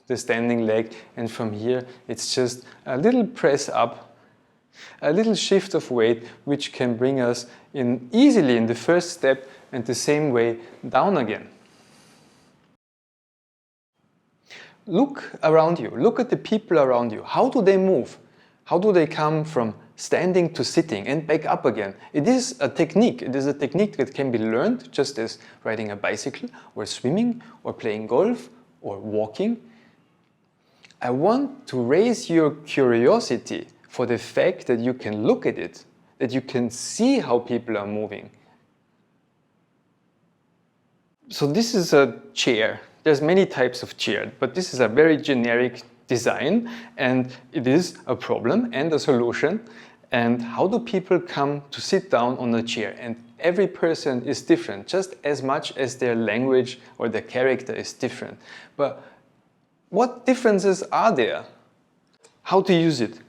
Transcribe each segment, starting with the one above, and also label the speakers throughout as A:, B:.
A: the standing leg, and from here it's just a little press up, a little shift of weight, which can bring us in easily in the first step and the same way down again. Look around you, look at the people around you. How do they move? How do they come from standing to sitting and back up again? It is a technique. It is a technique that can be learned just as riding a bicycle or swimming or playing golf or walking. I want to raise your curiosity for the fact that you can look at it, that you can see how people are moving. So this is a chair. There's many types of chair, but this is a very generic design, and it is a problem and a solution. And how do people come to sit down on a chair? And every person is different, just as much as their language or their character is different. But what differences are there? How to use it?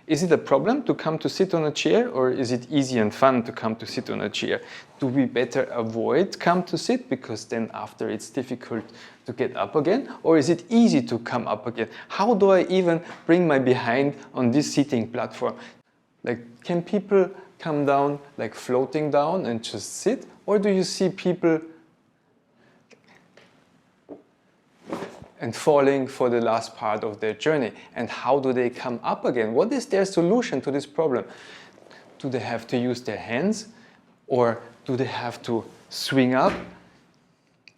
A: Is it a problem to come to sit on a chair, or is it easy and fun to come to sit on a chair? Do we better avoid come to sit because then after it's difficult to get up again? Or is it easy to come up again? How do I even bring my behind on this seating platform? Like, can people come down like floating down and just sit? Or do you see people and falling for the last part of their journey? And how do they come up again? What is their solution to this problem? Do they have to use their hands, or do they have to swing up?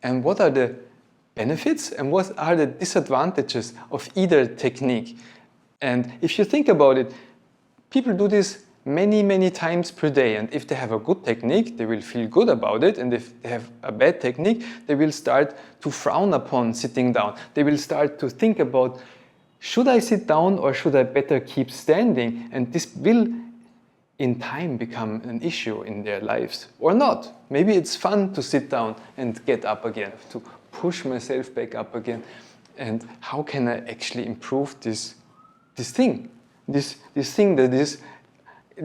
A: And what are the benefits and what are the disadvantages of either technique? And if you think about it, people do this many times per day, and if they have a good technique, they will feel good about it, and if they have a bad technique, they will start to frown upon sitting down. They will start to think about, should I sit down or should I better keep standing? And this will in time become an issue in their lives, or not. Maybe it's fun to sit down and get up again, to push myself back up again. And how can I actually improve this thing that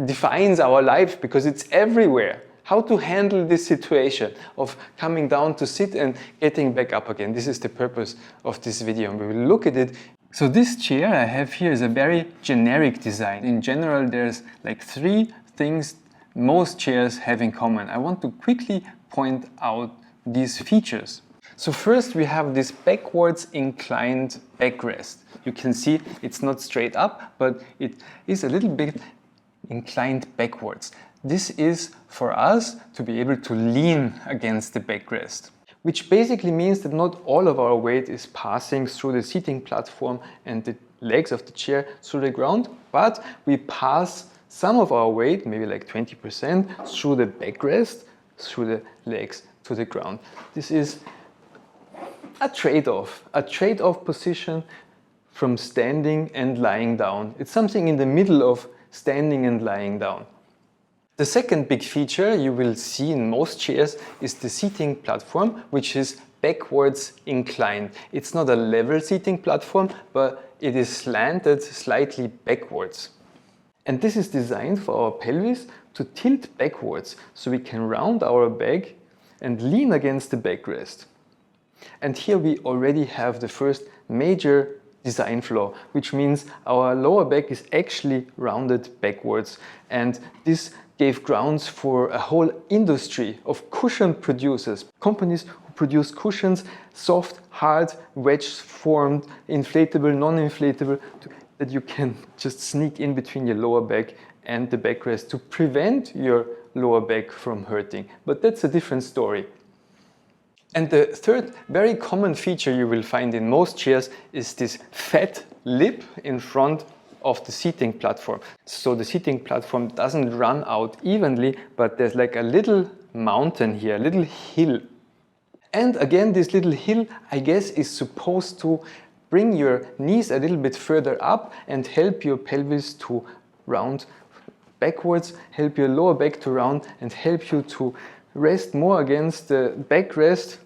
A: defines our life, because it's everywhere? How to handle this situation of coming down to sit and getting back up again. This is the purpose of this video, and we will look at it. So this chair I have here is a very generic design. In general, there's like 3 things most chairs have in common. I want to quickly point out these features. So first we have this backwards inclined backrest. You can see it's not straight up, but it is a little bit inclined backwards. This is for us to be able to lean against the backrest, which basically means that not all of our weight is passing through the seating platform and the legs of the chair through the ground, but we pass some of our weight, maybe like 20%, through the backrest, through the legs to the ground. This is a trade-off position from standing and lying down. It's something in the middle of standing and lying down. The second big feature you will see in most chairs is the seating platform, which is backwards inclined. It's not a level seating platform, but it is slanted slightly backwards. And this is designed for our pelvis to tilt backwards, so we can round our back and lean against the backrest. And here we already have the first major design flaw, which means our lower back is actually rounded backwards, and this gave grounds for a whole industry of cushion producers, companies who produce cushions, soft, hard, wedge-formed, inflatable, non-inflatable, that you can just sneak in between your lower back and the backrest to prevent your lower back from hurting. But that's a different story. And the third very common feature you will find in most chairs is this fat lip in front of the seating platform. So the seating platform doesn't run out evenly, but there's like a little mountain here, a little hill. And again, this little hill, I guess, is supposed to bring your knees a little bit further up and help your pelvis to round backwards, help your lower back to round, and help you to rest more against the backrest.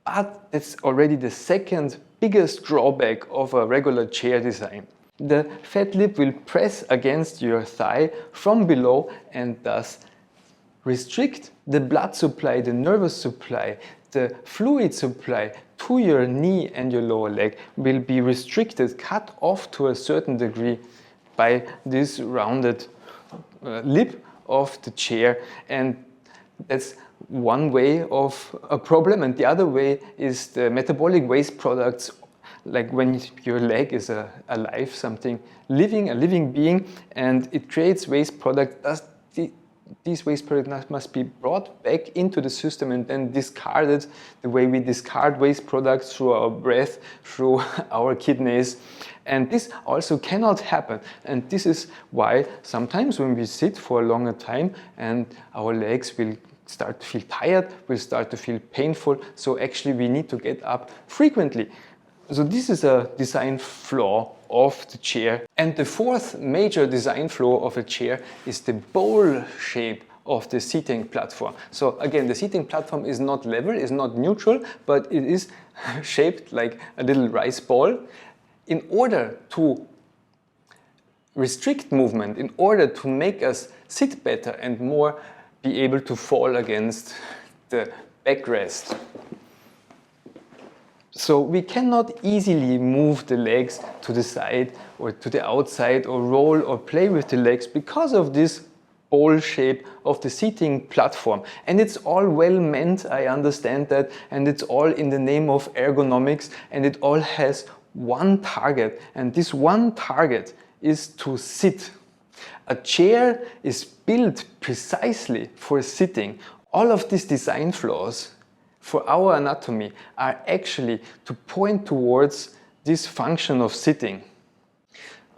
A: But it's already the second biggest drawback of a regular chair design. The fat lip will press against your thigh from below and thus restrict the blood supply, the nervous supply, the fluid supply to your knee and your lower leg will be restricted, cut off to a certain degree by this rounded lip of the chair. And that's one way of a problem. And the other way is the metabolic waste products, like when your leg is alive, something living, a living being, and it creates waste product. These waste products must be brought back into the system and then discarded the way we discard waste products through our breath, through our kidneys. And this also cannot happen. And this is why sometimes when we sit for a longer time and our legs will start to feel tired, will start to feel painful. So actually we need to get up frequently. So this is a design flaw of the chair. And the fourth major design flaw of a chair is the bowl shape of the seating platform. So again, the seating platform is not level, is not neutral, but it is shaped like a little rice ball. In order to restrict movement, in order to make us sit better and more be able to fall against the backrest. So we cannot easily move the legs to the side or to the outside or roll or play with the legs because of this bowl shape of the seating platform. And it's all well meant, I understand that, and it's all in the name of ergonomics, and it all has one target, and this one target is to sit. A chair is built precisely for sitting. All of these design flaws for our anatomy are actually to point towards this function of sitting.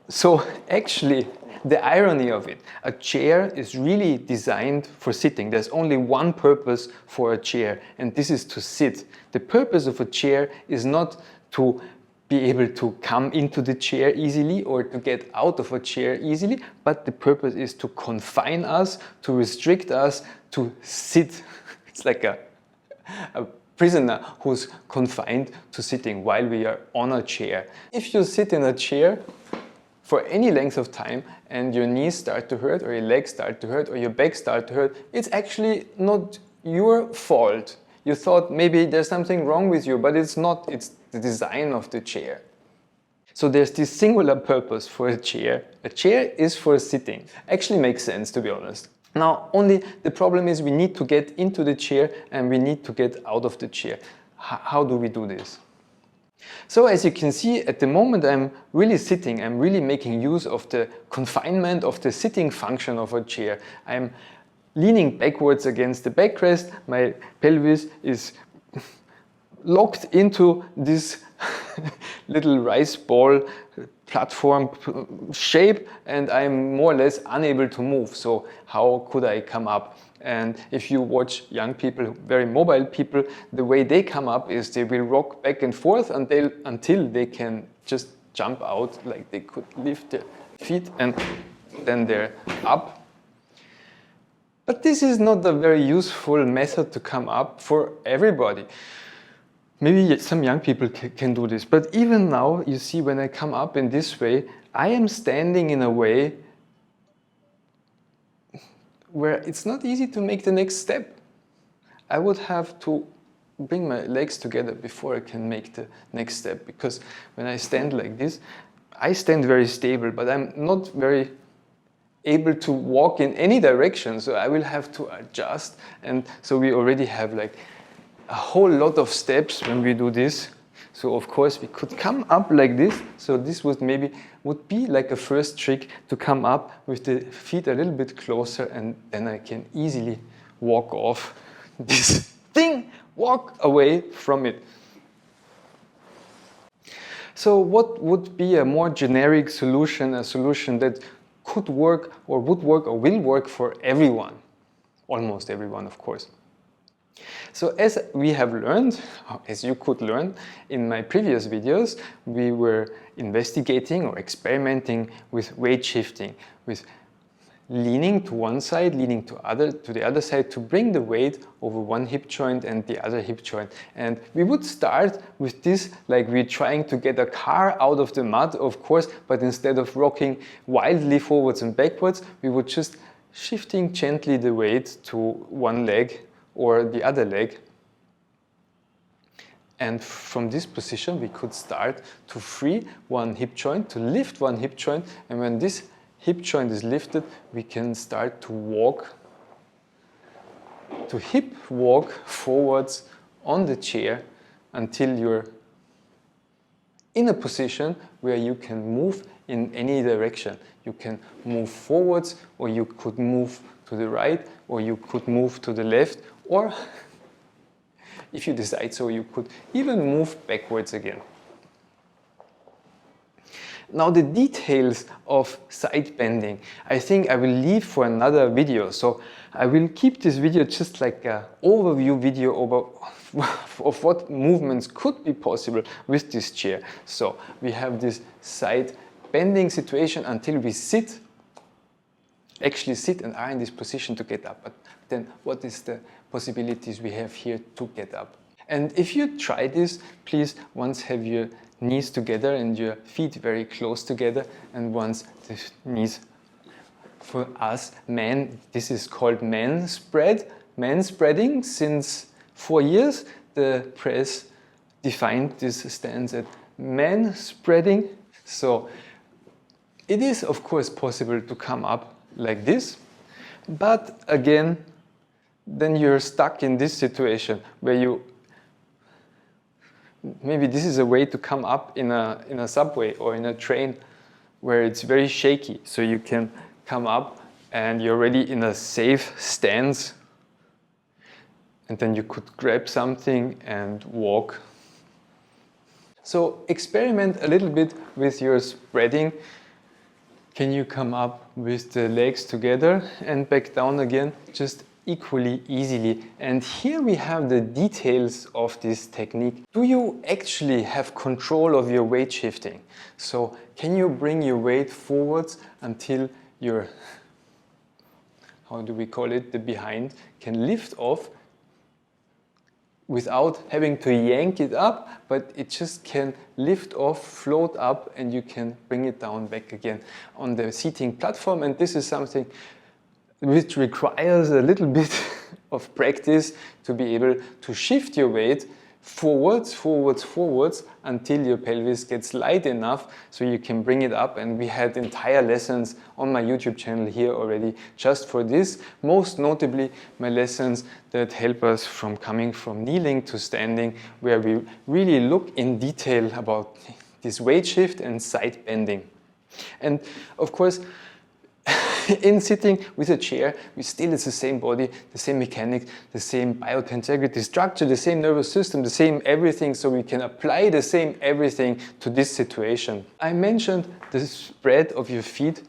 A: So actually, the irony of it, a chair is really designed for sitting. There's only one purpose for a chair, and this is to sit. The purpose of a chair is not to be able to come into the chair easily or to get out of a chair easily, but the purpose is to confine us, to restrict us, to sit. It's like a prisoner who's confined to sitting while we are on a chair. If you sit in a chair for any length of time and your knees start to hurt or your legs start to hurt or your back start to hurt, it's actually not your fault. You thought maybe there's something wrong with you, but it's not. It's the design of the chair. So there's this singular purpose for a chair. A chair is for sitting. Actually makes sense, to be honest. Now, only the problem is we need to get into the chair and we need to get out of the chair. How do we do this? So as you can see, at the moment I'm really sitting. I'm really making use of the confinement of the sitting function of a chair. I'm leaning backwards against the backrest. My pelvis is locked into this little rice ball platform shape, and I'm more or less unable to move. So how could I come up? And if you watch young people, very mobile people, the way they come up is they will rock back and forth until they can just jump out, like they could lift their feet and then they're up. But this is not a very useful method to come up for everybody. Maybe some young people can do this, but even now, you see, when I come up in this way, I am standing in a way where it's not easy to make the next step. I would have to bring my legs together before I can make the next step, because when I stand like this, I stand very stable, but I'm not very able to walk in any direction, so I will have to adjust. And so we already have like a whole lot of steps when we do this. So of course we could come up like this. So this would be like a first trick, to come up with the feet a little bit closer, and then I can easily walk off this thing, walk away from it. So what would be a more generic solution, a solution that could work or would work or will work for everyone? Almost everyone, of course. So as we have learned, as you could learn in my previous videos, we were investigating or experimenting with weight shifting, with leaning to one side, leaning to the other side to bring the weight over one hip joint and the other hip joint. And we would start with this like we're trying to get a car out of the mud, of course, but instead of rocking wildly forwards and backwards, we would just shifting gently the weight to one leg or the other leg. And from this position, we could start to free one hip joint, to lift one hip joint. And when this hip joint is lifted, we can start to walk, to hip walk forwards on the chair until you're in a position where you can move in any direction. You can move forwards, or you could move to the right, or you could move to the left, or if you decide so, you could even move backwards again. Now the details of side bending, I think I will leave for another video. So I will keep this video just like an overview video of what movements could be possible with this chair. So we have this side bending situation until we actually sit and are in this position to get up. But then what is the possibilities we have here to get up? And if you try this, please once have your knees together and your feet very close together, and once the knees, for us men, this is called man spreading. Since 4 years, the press defined this stance as man spreading. So it is of course possible to come up like this, but again, then you're stuck in this situation where maybe this is a way to come up in a subway or in a train where it's very shaky. So you can come up and you're already in a safe stance, and then you could grab something and walk. So experiment a little bit with your spreading. Can you come up with the legs together and back down again, just equally easily? And here we have the details of this technique. Do you actually have control of your weight shifting? So can you bring your weight forwards until your, how do we call it, the behind can lift off without having to yank it up, but it just can lift off, float up, and you can bring it down back again on the seating platform. And this is something which requires a little bit of practice to be able to shift your weight forwards, forwards, forwards until your pelvis gets light enough so you can bring it up. And we had entire lessons on my YouTube channel here already just for this. Most notably my lessons that help us from coming from kneeling to standing, where we really look in detail about this weight shift and side bending. And of course, in sitting with a chair, it's the same body, the same mechanics, the same biointegrity structure, the same nervous system, the same everything, so we can apply the same everything to this situation. I mentioned the spread of your feet,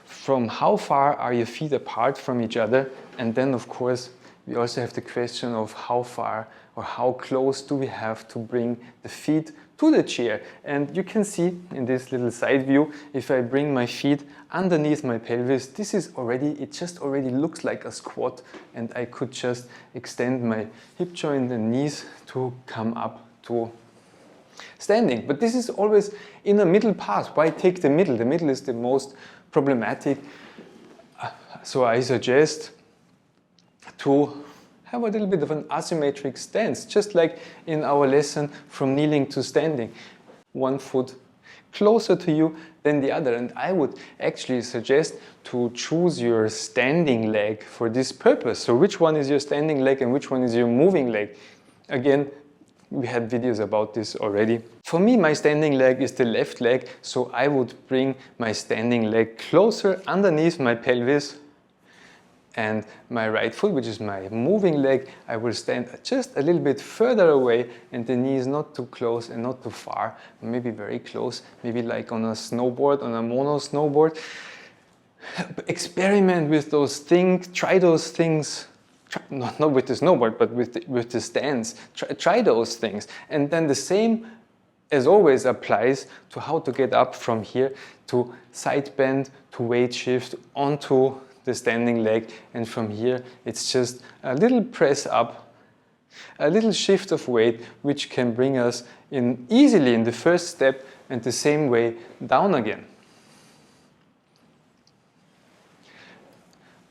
A: from how far are your feet apart from each other, and then of course we also have the question of how far or how close do we have to bring the feet to the chair. And you can see in this little side view, if I bring my feet underneath my pelvis, it just already looks like a squat, and I could just extend my hip joint and knees to come up to standing. But this is always in a middle path. Why take the middle? The middle is the most problematic. So I suggest to have a little bit of an asymmetric stance, just like in our lesson from kneeling to standing. One foot closer to you than the other. And I would actually suggest to choose your standing leg for this purpose. So which one is your standing leg and which one is your moving leg? Again, we had videos about this already. For me, my standing leg is the left leg, so I would bring my standing leg closer underneath my pelvis, and my right foot, which is my moving leg, I will stand just a little bit further away, and the knee is not too close and not too far, maybe very close, maybe like on a snowboard, on a mono snowboard. Experiment with those things, try those things, not with the snowboard, but with the stance. Try those things. And then the same, as always, applies to how to get up from here to side bend, to weight shift onto the standing leg, and from here it's just a little press up, a little shift of weight, which can bring us in easily in the first step, and the same way down again.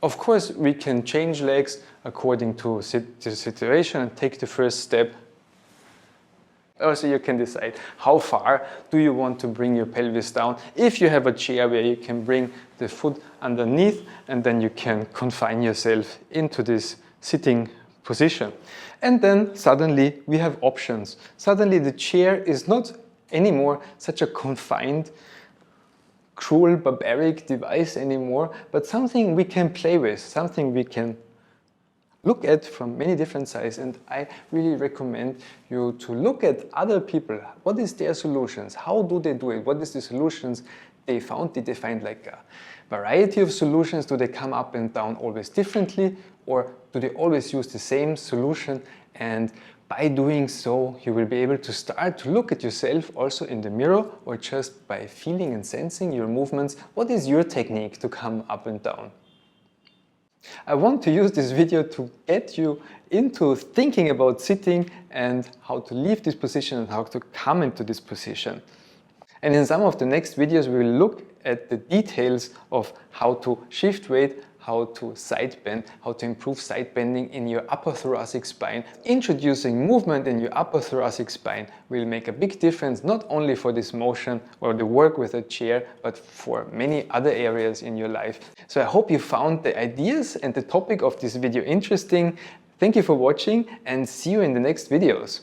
A: Of course, we can change legs according to the situation and take the first step Also, you can decide how far do you want to bring your pelvis down. If you have a chair where you can bring the foot underneath, and then you can confine yourself into this sitting position. And then suddenly we have options. Suddenly the chair is not anymore such a confined, cruel, barbaric device anymore, but something we can play with, something we can look at from many different sides. And I really recommend you to look at other people. What is their solutions? How do they do it? What is the solutions they found? Did they find like a variety of solutions? Do they come up and down always differently? Or do they always use the same solution? And by doing so, you will be able to start to look at yourself also in the mirror, or just by feeling and sensing your movements. What is your technique to come up and down? I want to use this video to get you into thinking about sitting and how to leave this position and how to come into this position. And in some of the next videos, we will look at the details of how to shift weight, how to side bend, how to improve side bending in your upper thoracic spine. Introducing movement in your upper thoracic spine will make a big difference, not only for this motion or the work with a chair, but for many other areas in your life. So I hope you found the ideas and the topic of this video interesting. Thank you for watching, and see you in the next videos.